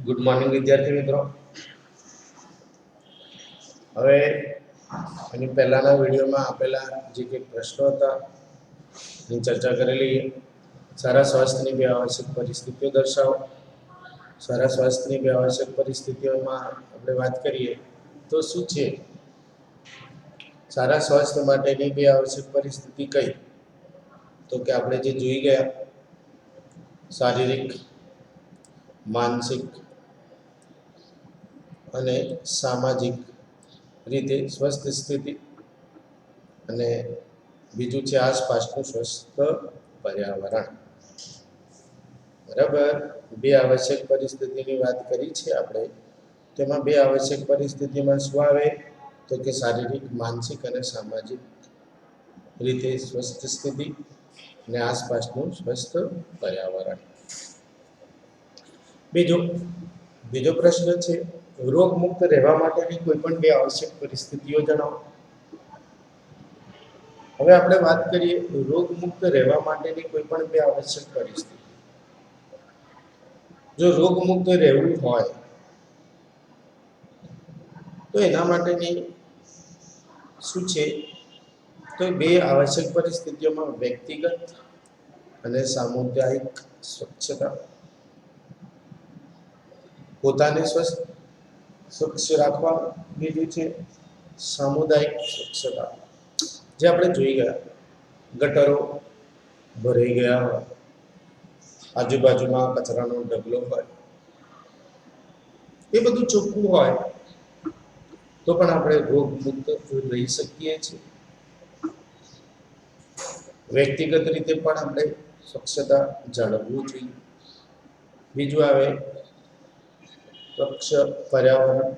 Good morning વિદ્યાર્થી મિત્રો. હવે એની પહેલાના વિડીયોમાં આપેલા જે કંઈક પ્રશ્નો હતા એની ચર્ચા કરેલી. સારા સ્વાસ્થ્યની બે આવશ્યક પરિસ્થિતિઓ દર્શાવો. સારા સ્વાસ્થ્યની બે આવશ્યક પરિસ્થિતિઓમાં આપણે વાત કરીએ તો શું છે? સારા સ્વાસ્થ્ય માટેની બે આવશ્યક પરિસ્થિતિ કઈ? તો કે આપણે જે જોઈ ગયા, શારીરિક, માનસિક અને સામાજિક રીતે સ્વસ્થ સ્થિતિ, અને બીજું છે આસપાસનું સ્વસ્થ પર્યાવરણ. બરાબર, બે આવશ્યક પરિસ્થિતિની વાત કરી છે આપણે. તેમાં બે આવશ્યક પરિસ્થિતિમાં શું આવે? તો કે શારીરિક, માનસિક અને સામાજિક રીતે સ્વસ્થ સ્થિતિ અને આસપાસનું સ્વસ્થ પર્યાવરણ. બીજો પ્રશ્ન છે, રોગમુક્ત રહેવા માટેની કોઈ પણ બે આવશ્યક પરિસ્થિતિઓ જણાવો. હવે આપણે વાત કરીએ રોગમુક્ત રહેવા માટેની કોઈ પણ બે આવશ્યક પરિસ્થિતિ. જો રોગમુક્ત રહેવું હોય તો એના માટેની શું છે? તો બે આવશ્યક પરિસ્થિતિઓમાં વ્યક્તિગત અને સામુદાયિક સ્વચ્છતા, પોતાને સ્વચ્છ રાખવા. બીજું છે સામુદાયિક સ્વચ્છતા. જે આપણે જોઈ ગયા, ગટરો ભરાઈ ગયા હોય, આજુબાજુમાં કચરાનો ઢગલો હોય, એ બધું ચોખ્ખું હોય તો પણ આપણે રોગમુક્ત રહી શકીએ છીએ. વ્યક્તિગત રીતે પણ આપણે સ્વચ્છતા જાળવવું જોઈએ. બીજું આવે સ્વચ્છ પર્યાવરણ.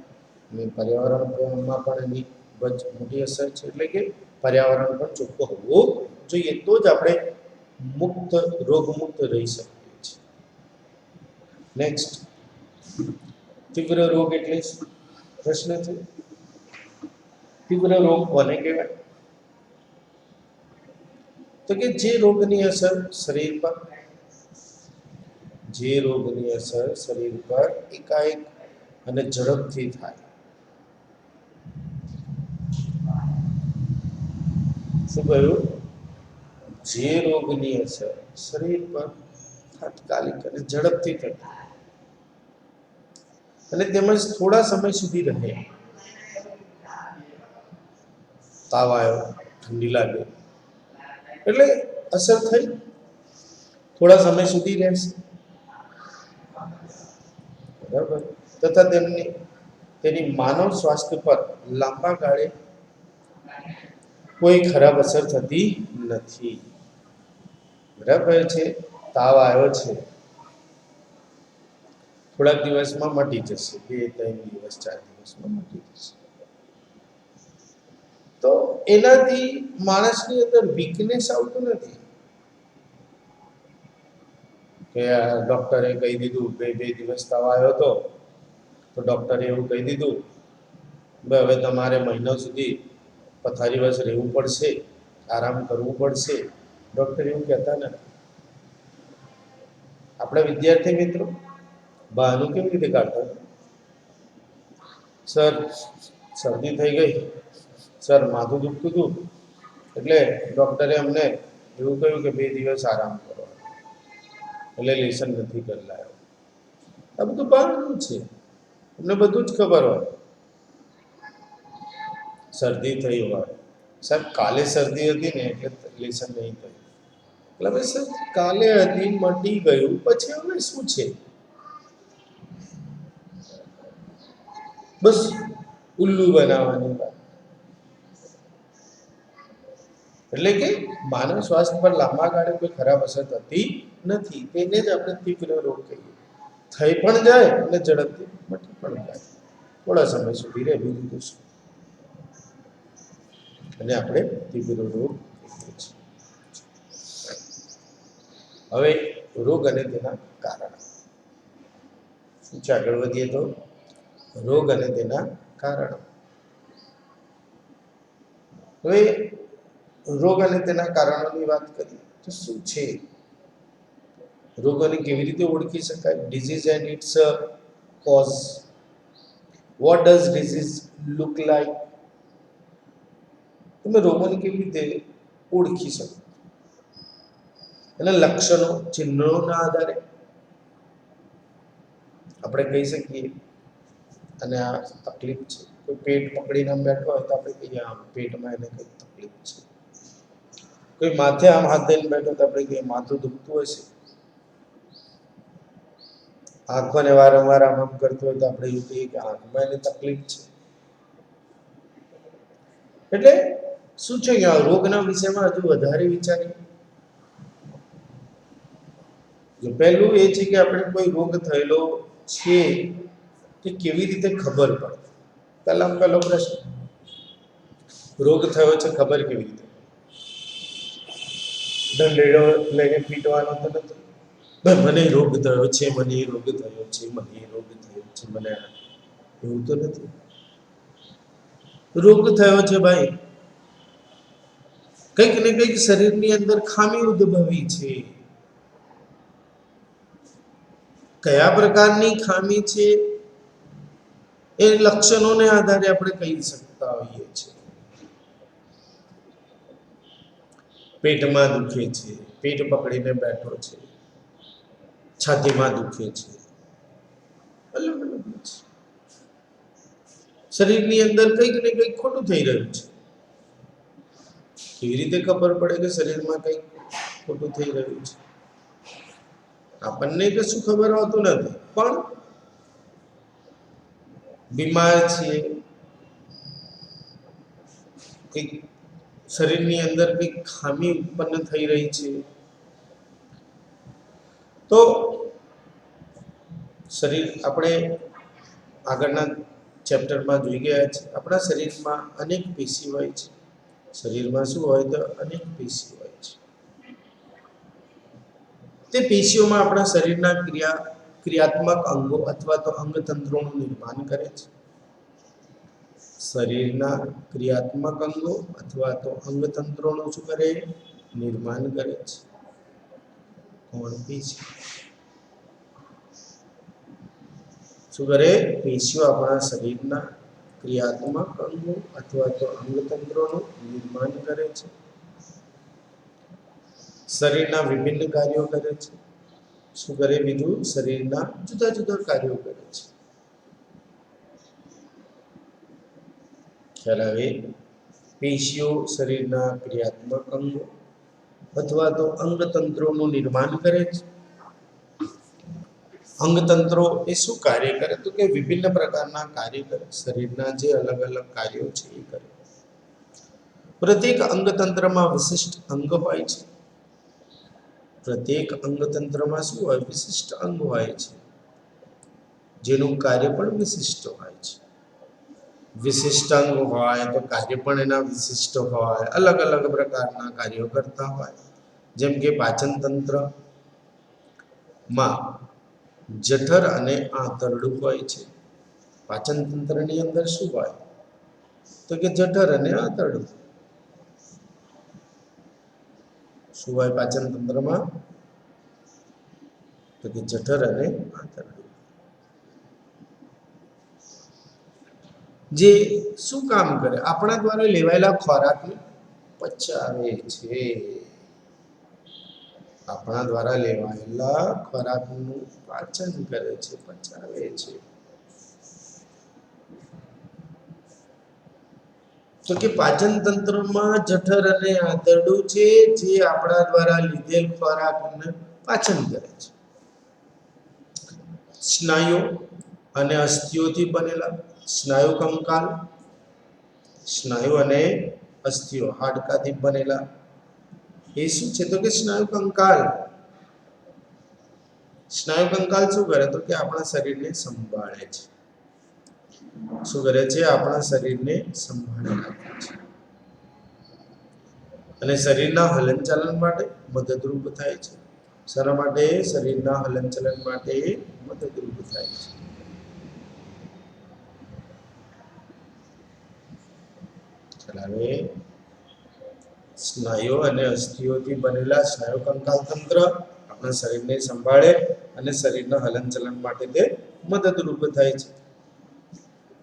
અને પર્યાવરણમાં પણ એની ખૂબ જ મોટી અસર છે. એટલે કે પર્યાવરણ પણ ચોખ્ખું હોવું જોઈએ, તો જ આપણે રોગમુક્ત રહી શકીએ છીએ. નેક્સ્ટ, તીવ્ર રોગ એટલે પ્રશ્ન છે, તીવ્ર રોગ કોને કહેવાય? તો કે જે રોગની અસર શરીર પર એકાએક અને ઝડપથી થાય. શું કહ્યું? જે રોગની અસર શરીર પર તાત્કાલિક અને ઝડપથી થાય અને તેમજ થોડા સમય સુધી રહે. તાવ આવ્યો, ઠંડી લાગે એટલે અસર થઈ, થોડા સમય સુધી રહેશે. બરાબર, તથા તેની માનવ સ્વાસ્થ્ય પર લાંબા ગાળે કોઈ ખરાબ અસર થતી નથી. બરાબર છે, તાવ આવ્યો છે, થોડાક દિવસમાં મટી જશે, 2-3 દિવસ 4 દિવસમાં મટી જશે. તો એનાથી માણસની અંદર વીકનેસ આવતું નથી કે ડોક્ટરે કહી દીધું 2 દિવસ તાવ આવ્યો હતો, તો ડોક્ટરે એવું કહી દીધું હવે તમારે મહિના સુધી પથારી વસ રહેવું પડશે, આરામ કરવું પડશે. ડોક્ટર એવું કહેતા નથી. આપણા વિદ્યાર્થી મિત્રો બહાનું કેવી રીતે કાઢતા? સર શરદી થઈ ગઈ, સર માથું દુખતું હતું, એટલે ડોક્ટરે અમને એવું કહ્યું કે 2 દિવસ આરામ કરો, એટલે લેસન નથી કરી લાયો. આ બધું બહાનું છે, અમને બધું જ ખબર હોય. શરદી થઈ હોય, સાહેબ કાલે શરદી હતી ને એટલે લેસન નહીં થયું. એટલે હવે સર કાલે હતી, મટી ગયું, પછી હવે શું છે? બસ ઉલ્લુ બનાવવાની વાત. એટલે કે માનવ સ્વાસ્થ્ય પર લાંબા ગાળે કોઈ ખરાબ અસર થતી નથી. તેને જ આપણે તીવ્ર રોગ કહીએ. થઈ પણ જાય અને ઝડપથી મટી પણ જાય, થોડા સમય સુધી રહે, બીજું તો શું? અને આપણે તીવ્ર રોગ કહીએ છીએ. હવે રોગ અને તેના કારણો શું છે? આગળ વધીએ તો રોગ અને તેના કારણો. હવે રોગ અને તેના કારણોની વાત કરીએ તો શું છે? રોગોને કેવી રીતે ઓળખી શકાય? Disease and its cause? What does disease look like? તમે રોગોને કેવી રીતે ઓળખી શકો? એના લક્ષણો, ચિહ્નોના આધારે આપણે કહી શકીએ અને આ તકલીફ છે. કોઈ પેટ પકડીને આમ બેઠો હોય તો આપણે કહીએ આમ પેટમાં એને કંઈક તકલીફ છે. કોઈ માથે આમ હાથ દઈને બેઠો તો આપણે કહીએ માથું દુખતું હશે. આંખોને વારંવાર આમ કરતો હોય તો આપણે એવું કહીએ કે આંખમાં એને તકલીફ છે. એટલે શું છે કે આ રોગના વિષયમાં હજુ વધારે વિચારીએ. પહેલું એ છે કે આપણે કોઈ રોગ થયેલો છે તે કેવી રીતે ખબર પડે? પહેલો પ્રશ્ન, રોગ થયો છે ખબર કેવી રીતે? દંડેડો લઈને પીટવાનો તો નથી. મને રોગ થયો છે, મને રોગ થયો છે, મને રોગ થયો છે, મને એવું તો નથી. રોગ થયો છે ભાઈ, કંઈક ને કંઈક શરીરની અંદર ખામી ઉદ્ભવી છે. કયા પ્રકારની ખામી છે એ લક્ષણોને આધારે આપણે કહી શકતા હોઈએ છીએ. પેટમાં દુખે છે, પેટ પકડીને બેઠો છે, છાતીમાં દુખે છે, અલગ અલગ છે. શરીરની અંદર કંઈક ને કંઈક ખોટું થઈ રહ્યું છે. કેવી રીતે ખબર પડે કે શરીરમાં કંઈક ખોટું થઈ રહ્યું છે? આપણને કશું ખબર હોતું નથી, પણ બીમાર છીએ, કંઈક શરીરની અંદર કંઈક ખામી ઉત્પન્ન થઈ રહી છે, તો શરીર, આપણે આગળના ચેપ્ટરમાં જોઈ ગયા છે, આપણા શરીરમાં અનેક પેશી હોય છે. શરીરમાં શું હોય તો અનેક પેશી હોય છે. તે પેશીઓમાં આપણા શરીરના ક્રિયાત્મક અંગો અથવા તો અંગતંત્રોનું નિર્માણ કરે છે. શરીરના ક્રિયાત્મક અંગો અથવા તો અંગતંત્રોનું શું કરે? નિર્માણ કરે છે. કોણ? પેશી. શું કરે? પેશીઓ આપણા શરીરના ક્રિયાત્મક અંગો અથવા તો અંગતંત્રોનું નિર્માણ કરે છે. શરીરના વિભિન્ન કાર્યો કરે છે. શું કરે? બીજું, શરીરના જુદા જુદા કાર્યો કરે છે. ખ્યાલ આવે? પેશીઓ શરીરના ક્રિયાત્મક અંગો અથવા તો અંગતંત્રોનું નિર્માણ કરે છે. અંગતંત્રો એ શું કાર્ય કરે? તો કે વિભિન્ન પ્રકારના કાર્ય કરે. શરીરના જે અલગ અલગ કાર્યો છે એ કરે. પ્રત્યેક અંગતંત્રમાં વિશિષ્ટ અંગ હોય છે. પ્રત્યેક અંગતંત્રમાં શું હોય? વિશિષ્ટ અંગ હોય છે, જેનું કાર્ય પણ વિશિષ્ટ હોય છે. વિશિષ્ટ અંગ હોય તો કાર્ય પણ એના વિશિષ્ટ હોય, અલગ અલગ પ્રકારના કાર્યો કરતા હોય. જેમ કે પાચન તંત્રમાં જઠર અને આંતરડું હોય છે. પાચન તંત્રની અંદર શું હોય? તો કે જઠર અને આંતરડું. શું હોય પાચન તંત્રમાં? તો કે જઠર અને આંતરડું. જે શું કામ કરે? આપણા દ્વારા લેવાયેલા ખોરાકને પચાવે છે. આપણા દ્વારા લેવાયેલા ખોરાકનું પાચન કરે છે, પચાવે છે. તો કે પાચન તંત્રમાં જઠર અને આંતરડું છે, જે આપણા દ્વારા લીધેલ ખોરાકને પાચન કરે છે. સ્નાયુ અને અસ્થિઓથી બનેલા સ્નાયુ કંકાલ, સ્નાયુ અને અસ્થિઓ હાડકાથી બનેલા એ શું છે? તો કે સ્નાયુ કંકાલ. સ્નાયુ કંકાલ શું કરે? તો કે આપણા શરીરને સંભાળે છે. શું કરે છે? આપણા શરીરને સંભાળી રાખે છે અને શરીરના હલનચલન માટે મદદરૂપ થાય છે. શેના માટે? શરીરના હલનચલન માટે મદદરૂપ થાય છે. ચલાવે. સ્નાયુ અને અસ્થિઓથી બનેલા સ્નાયુ કંકાલ તંત્ર આપણા શરીરને સંભાળે અને શરીરના હલનચલન માટે તે મદદરૂપ થાય છે.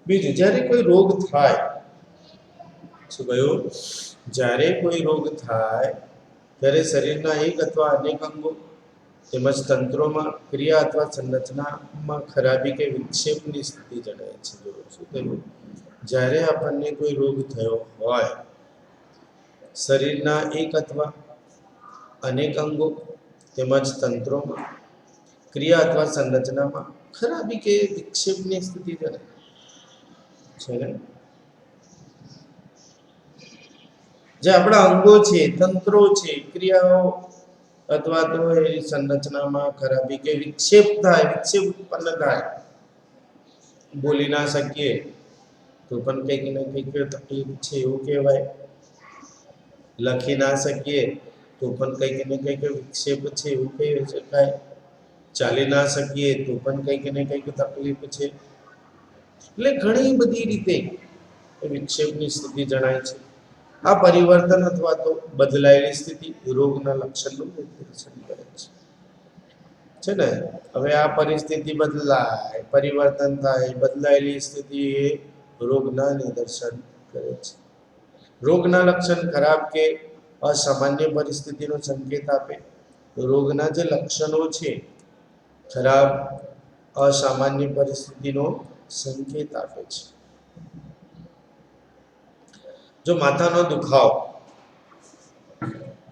બીજું, જ્યારે કોઈ રોગ થાય, શું કહ્યું? જ્યારે કોઈ રોગ થાય ત્યારે શરીરના એક અથવા અનેક અંગો તેમજ તંત્રોમાં ક્રિયા અથવા સંરચનામાં ખરાબી કે વિક્ષેપની સ્થિતિ જણાય છે. શું કહ્યું? જ્યારે આપણને કોઈ રોગ થયો હોય, શરીરના એક અથવા અનેક અંગો તેમજ તંત્રોમાં ક્રિયા અથવા સંરચનામાં ખરાબી કે વિક્ષેપની સ્થિતિ જણાય છે ને. જે આપણા અંગો છે, તંત્રો છે, ક્રિયાઓ અથવા તો એ સંરચનામાં ખરાબી કે વિક્ષેપ થાય, વિક્ષેપ ઉત્પન્ન થાય, બોલી ના શકીએ તો પણ કંઈક ને કંઈક તકલીફ છે એવું કહેવાય. લખી ના શકીએ તો પણ કંઈક ને કંઈક વિક્ષેપ છે એવું કહી શકાય. ચાલી ના શકીએ તો પણ કંઈક ને કંઈક તકલીફ છે. એટલે ઘણી બધી રીતે વિક્ષેપની સ્થિતિ જણાય છે. આ પરિવર્તન અથવા તો બદલાયેલી સ્થિતિ રોગના લક્ષણનું નિર્દેશન કરે છે ને. હવે આ પરિસ્થિતિ બદલાય, પરિવર્તન થાય, બદલાયેલી સ્થિતિ એ રોગના નિદર્શન કરે છે. રોગના લક્ષણ ખરાબ કે અસામાન્ય પરિસ્થિતિનો સંકેત આપે. રોગના જે લક્ષણો છે ખરાબ અસામાન્ય પરિસ્થિતિનો સંકેત આપે છે. જો માથાનો દુખાવો,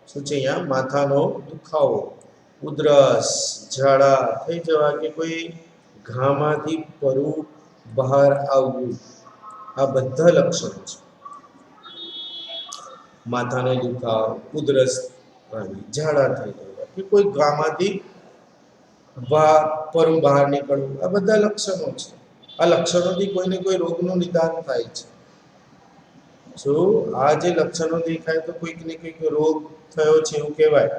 શું છે અહીંયા? માથાનો દુખાવો, ઉધરસ, ઝાડા થઈ જવા કે કોઈ ઘામાંથી પરુ બહાર આવવું, આ બધા લક્ષણો છે. માથાનો દુખાવો, ઉધરસ, ઝાડા થઈ જવા કે કોઈ ઘામાંથી પરુ બહાર નીકળવું, આ બધા લક્ષણો છે. આ લક્ષણોથી કોઈને કોઈ રોગનું નિદાન થાય છે. શું આ જે લક્ષણો દેખાય તો કોઈક ને કોઈક રોગ થયો છે એવું કહેવાય,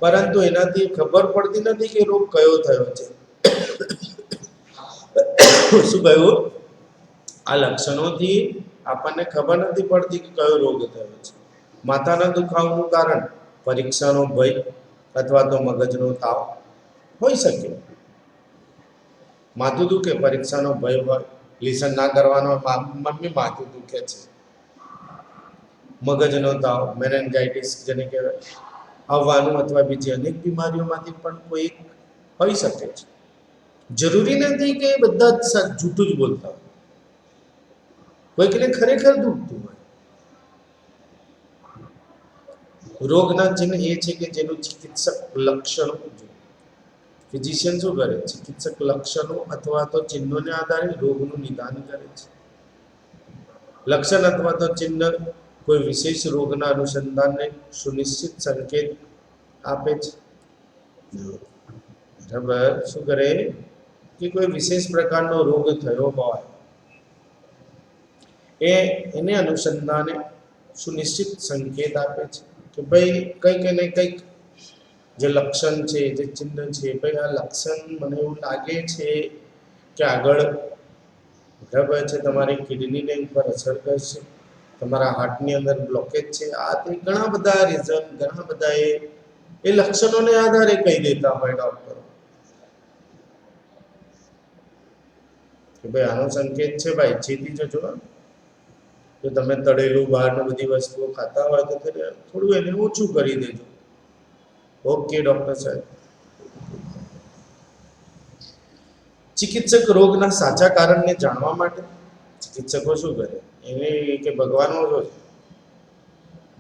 પરંતુ એનાથી ખબર પડતી નથી કે રોગ કયો થયો છે. શું કહ્યું? આ લક્ષણોથી આપણને ખબર નથી પડતી કે કયો રોગ થયો છે. માથાના દુખાવાનું કારણ પરીક્ષાનો ભય અથવા તો મગજનો તાવ હોઈ શકે. માથું દુખે, પરીક્ષાનો ભય હોય, લિસન ના કરવાનો, મમ્મી માથું દુખે છે. મગજનો તાવ, મેનેન્જાઇટિસ જેને કહેવાય, આવવાનું અથવા બીજી અનેક બીમારીઓમાંથી પણ કોઈ હોઈ શકે છે. જરૂરી નથી કે બધા જ જૂઠું જ બોલતા હોય, કોઈકને ખરેખર દુખતું હોય. રોગના ચિહ્ન એ છે કે જેનું ચિકિત્સક લક્ષણો, ફિઝિશિયન શું કરે? ચિકિત્સક લક્ષણો અથવા તો ચિહ્નોને આધારે રોગનું નિદાન કરે છે. લક્ષણ અથવા તો ચિહ્ન કોઈ વિશેષ રોગના અનુસંધાનને સુનિશ્ચિત સંકેત આપે છે. બરાબર? શું કરે? કે કોઈ વિશેષ પ્રકારનો રોગ થયો હોય એને અનુસંધાને સુનિશ્ચિત સંકેત આપે છે કે ભાઈ કંઈક ને કંઈક જે લક્ષણ છે, જે ચિહ્ન છે, ભાઈ આ લક્ષણ મને એવું લાગે છે કે આગળ બરાબર છે તમારી કિડનીને ઉપર અસર કરશે, તમારા હાર્ટની અંદર બ્લોકેજ છે. આ તે ઘણા બધા રીઝન, ઘણા બધા એ લક્ષણોને આધારે કહી દેતા હોય ડોક્ટરો કે ભાઈ આનો સંકેત છે, ભાઈ ચેતી જજો. જો તમે તળેલું બહારનું બધી વસ્તુઓ ખાતા હોય તો થોડું એને ઓછું કરી દેજો. ઓકે ડોક્ટર સાહેબ. ચિકિત્સક રોગના સાચા કારણને જાણવા માટે ચિકિત્સકો શું કરે? એને કે ભગવાનનો રોગ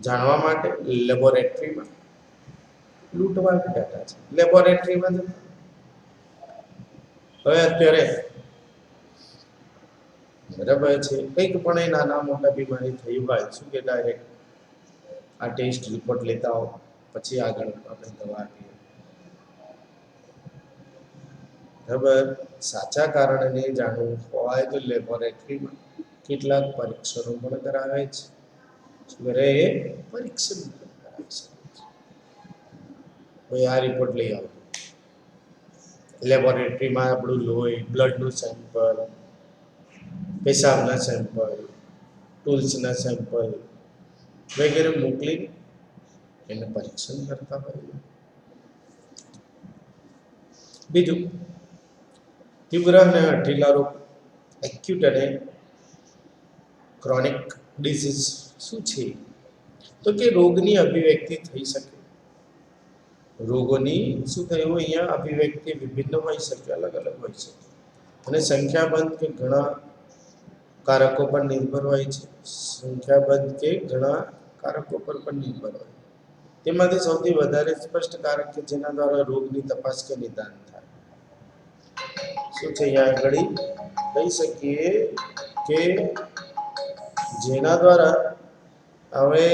જાણવા માટે લેબોરેટરીમાં લૂંટવા બેઠા છે. લેબોરેટરીમાં હવે અત્યારે બરાબર છે, કંઈક પણ એ નાના મોટા બીમારી થઈ હોય, શું કે ડાયરેક્ટ આ ટેસ્ટ રિપોર્ટ લેતા હો, પછી આગળ આપણે દવા આપીએ. બરાબર? સાચા કારણને જાણવું હોય તો લેબોરેટરીમાં કેટલાક પરીક્ષણો પણ કરાવે છે. પરીક્ષણ કરાવે છે. ભાઈ આ રિપોર્ટ લઈ આવો. લેબોરેટરીમાં આપણું લોહી, બ્લડનું સેમ્પલ, પેશાબના સેમ્પલ, ટૂલ્સના સેમ્પલ વગેરે મોકલી એને પરીક્ષણ કરતા હોય. બીજું, તીવ્ર અને હઠીલા રોગ, એક્યુટ અને ક્રોનિક ડિઝીઝ શું છે? તો કે રોગની અભિવ્યક્તિ થઈ શકે. રોગોની શું થયું અહીંયા અભિવ્યક્તિ વિભિન્ન હોઈ શકે, અલગ અલગ હોઈ શકે અને સંખ્યાબંધ કે ઘણા કારકો પર નિર્ભર હોય છે. સંખ્યાબંધ કે ઘણા કારકો પર પણ નિર્ભર હોય. તેમાંથી સૌથી વધારે સ્પષ્ટ કારક કે જેના દ્વારા રોગની તપાસ કે નિદાન થાય શું છે? અહીંયા આગળ કહી શકીએ કે જેના દ્વારા હવે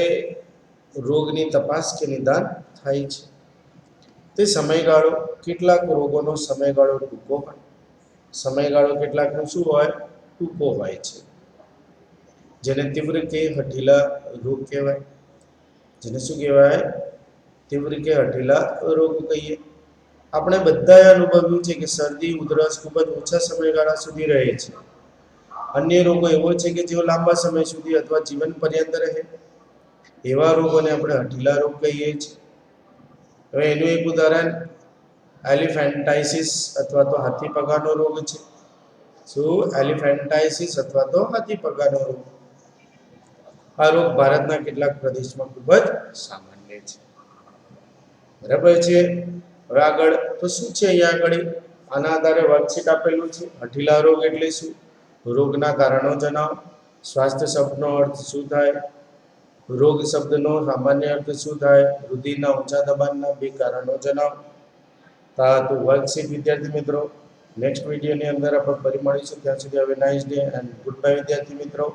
રોગની તપાસ કે નિદાન થાય છે તે સમયગાળો, કેટલાક રોગોનો સમયગાળો ટૂંકો હોય. સમયગાળો કેટલાકનો શું હોય? ટૂંકો હોય છે, જેને તીવ્ર કે હઠીલા રોગ કહેવાય. જેને શું કહેવાય? તીવ્ર કે હઠીલા રોગ કહીએ. આપણે બધાએ અનુભવ્યું છે કે શરદી, ઉધરસ ખૂબ જ ઓછા સમયગાળા સુધી રહે છે. અન્ય રોગો એવો છે કે જેઓ લાંબા સમય સુધી અથવા જીવન પર્યંત રહે. એવા રોગોને આપણે હઠીલા રોગ કહીએ છીએ. હવે એનું એક ઉદાહરણ એલિફેન્ટાઇસિસ અથવા તો હાથી પગાનો રોગ છે. શું? એલિફેન્ટાઇસિસ અથવા તો હાથી પગાનો રોગ. આ રોગ ભારતના કેટલાક પ્રદેશમાં ખૂબ જ સામાન્ય છે. બરાબર છે. હવે આગળ તો શું છે? અહીંયા આગળ આના આધારે વર્કશીટ આપેલું છે. હઠીલા રોગ એટલે શું? રોગના કારણો જણાવો. સ્વાસ્થ્ય શબ્દનો અર્થ શું થાય? રોગ શબ્દનો સામાન્ય અર્થ શું થાય? રુધિરના ઊંચા દબાણના 2 કારણો જણાવો. તો વર્કશીટ વિદ્યાર્થી મિત્રો નેક્સ્ટ વિડીયોની અંદર આપણે ફરી મળીશું. ત્યાં સુધી હવે nice day and good bye વિદ્યાર્થી મિત્રો.